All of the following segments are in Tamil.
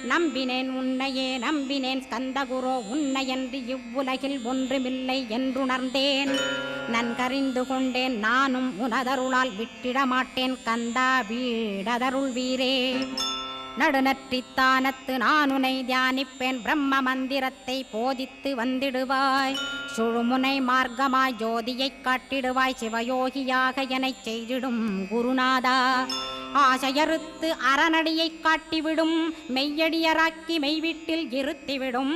நம்பினேன் உன்னையே நம்பினேன் ஸ்கந்தகுரோ உன்னையன்று இவ்வுலகில் ஒன்றுமில்லை என்றுணர்ந்தேன். நன்கறிந்து கொண்டேன் நானும் உனதருளால் விட்டிட மாட்டேன் கந்தா வீடதருள் வீரே. நடுநற்றித்தானத்து நான் உனை தியானிப்பேன் பிரம்ம மந்திரத்தை போதித்து வந்திடுவாய். சுழுமுனை மார்க்கமாய் ஜோதியைக் காட்டிடுவாய் சிவயோகியாக எனச் செய்திடும் குருநாதா. ஆசையறுத்து அறநடியைக் காட்டிவிடும் மெய்யடியராக்கி மெய்வீட்டில் இருத்திவிடும்.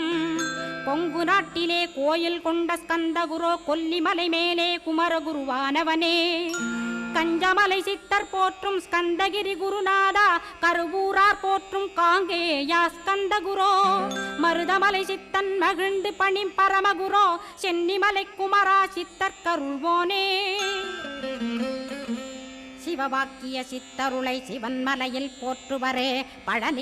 கொங்கு நாட்டிலே கோயில் கொண்ட ஸ்கந்தகுரோ கொல்லிமலை மேலே குமரகுருவானவனே. கஞ்சமலை சித்தர் போற்றும் ஸ்கந்தகிரி குருநாதா கருவூரார் போற்றும் காங்கேயா ஸ்கந்தகுரோ. மருதமலை சித்தன் மகிழ்ந்து பணி பரமகுரோ சென்னிமலை குமரா சித்தர் கருள்வோனே. சிவவாக்கிய சித்தருளை சிவன்மலையில் போற்றுவரே பழனி